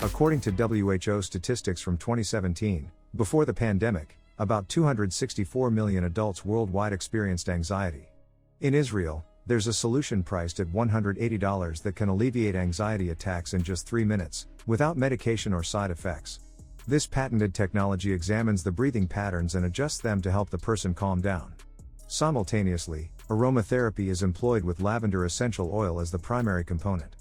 According to WHO statistics from 2017, before the pandemic, about 264 million adults worldwide experienced anxiety. In Israel, there's a solution priced at $180 that can alleviate anxiety attacks in just 3 minutes, without medication or side effects. This patented technology examines the breathing patterns and adjusts them to help the person calm down. Simultaneously, aromatherapy is employed with lavender essential oil as the primary component.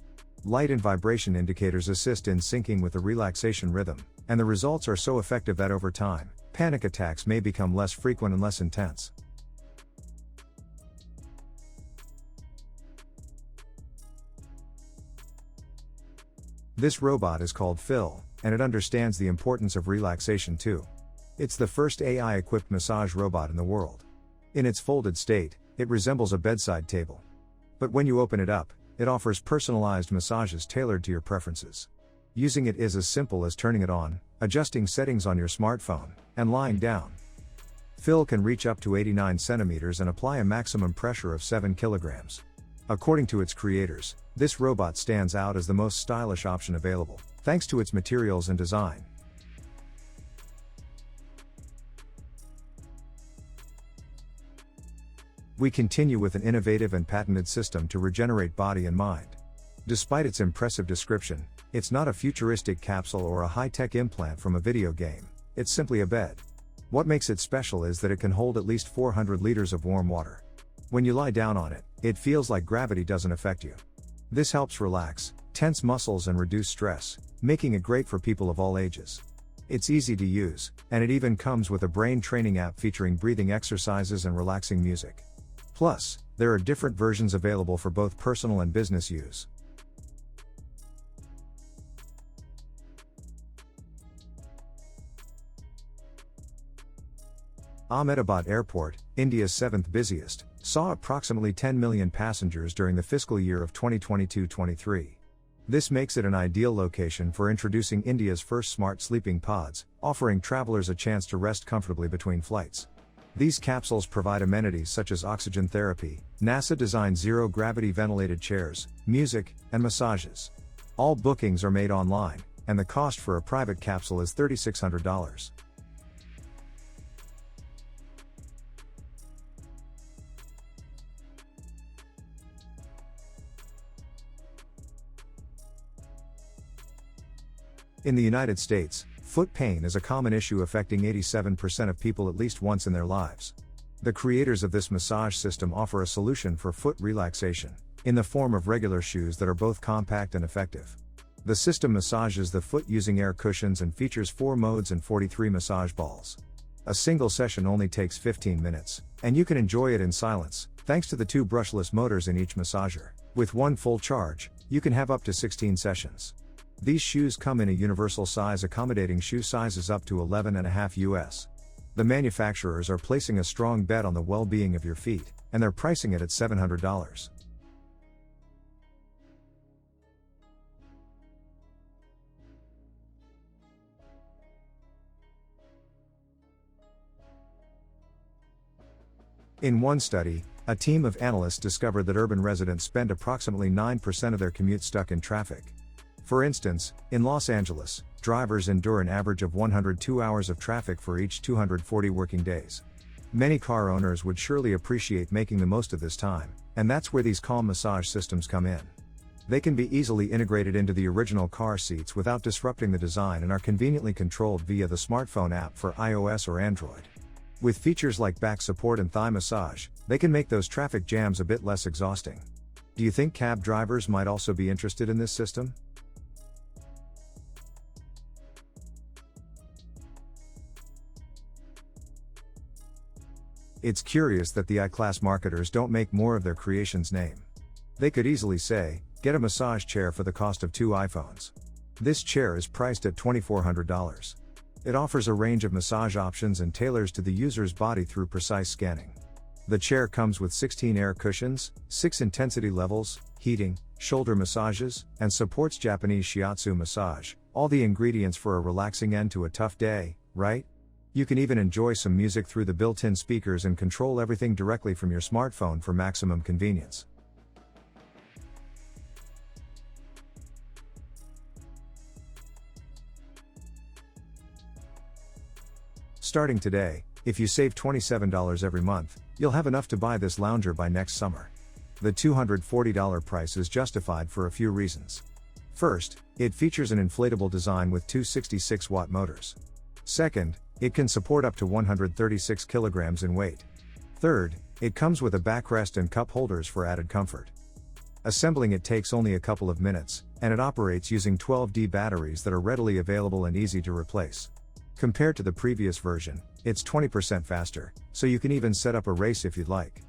Light and vibration indicators assist in syncing with the relaxation rhythm, and the results are so effective that over time, panic attacks may become less frequent and less intense. This robot is called Phill, and it understands the importance of relaxation too. It's the first AI-equipped massage robot in the world. In its folded state, it resembles a bedside table. But when you open it up, it offers personalized massages tailored to your preferences. Using it is as simple as turning it on, adjusting settings on your smartphone, and lying down. Phill can reach up to 89 centimeters and apply a maximum pressure of 7 kilograms. According to its creators, this robot stands out as the most stylish option available, thanks to its materials and design. We continue with an innovative and patented system to regenerate body and mind. Despite its impressive description, it's not a futuristic capsule or a high-tech implant from a video game, it's simply a bed. What makes it special is that it can hold at least 400 liters of warm water. When you lie down on it, it feels like gravity doesn't affect you. This helps relax, tense muscles and reduce stress, making it great for people of all ages. It's easy to use, and it even comes with a brain training app featuring breathing exercises and relaxing music. Plus, there are different versions available for both personal and business use. Ahmedabad Airport, India's 7th busiest, saw approximately 10 million passengers during the fiscal year of 2022-23. This makes it an ideal location for introducing India's first smart sleeping pods, offering travelers a chance to rest comfortably between flights. These capsules provide amenities such as oxygen therapy, NASA-designed zero-gravity ventilated chairs, music, and massages. All bookings are made online, and the cost for a private capsule is $3,600. In the United States, foot pain is a common issue affecting 87% of people at least once in their lives. The creators of this massage system offer a solution for foot relaxation, in the form of regular shoes that are both compact and effective. The system massages the foot using air cushions and features 4 modes and 43 massage balls. A single session only takes 15 minutes, and you can enjoy it in silence, thanks to the 2 brushless motors in each massager. With one full charge, you can have up to 16 sessions. These shoes come in a universal size accommodating shoe sizes up to 11.5 US. The manufacturers are placing a strong bet on the well-being of your feet, and they're pricing it at $700. In one study, a team of analysts discovered that urban residents spend approximately 9% of their commute stuck in traffic. For instance, in Los Angeles, drivers endure an average of 102 hours of traffic for each 240 working days. Many car owners would surely appreciate making the most of this time, and that's where these Calm massage systems come in. They can be easily integrated into the original car seats without disrupting the design and are conveniently controlled via the smartphone app for iOS or Android. With features like back support and thigh massage, they can make those traffic jams a bit less exhausting. Do you think cab drivers might also be interested in this system? It's curious that the iClass marketers don't make more of their creation's name. They could easily say, get a massage chair for the cost of 2 iPhones. This chair is priced at $2,400. It offers a range of massage options and tailors to the user's body through precise scanning. The chair comes with 16 air cushions, 6 intensity levels, heating, shoulder massages, and supports Japanese shiatsu massage, all the ingredients for a relaxing end to a tough day, right? You can even enjoy some music through the built-in speakers and control everything directly from your smartphone for maximum convenience. Starting today, if you save $27 every month, you'll have enough to buy this lounger by next summer. The $240 price is justified for a few reasons. First, it features an inflatable design with two 66-watt motors. Second, it can support up to 136 kilograms in weight. Third, it comes with a backrest and cup holders for added comfort. Assembling it takes only a couple of minutes, and it operates using 12D batteries that are readily available and easy to replace. Compared to the previous version, it's 20% faster, so you can even set up a race if you'd like.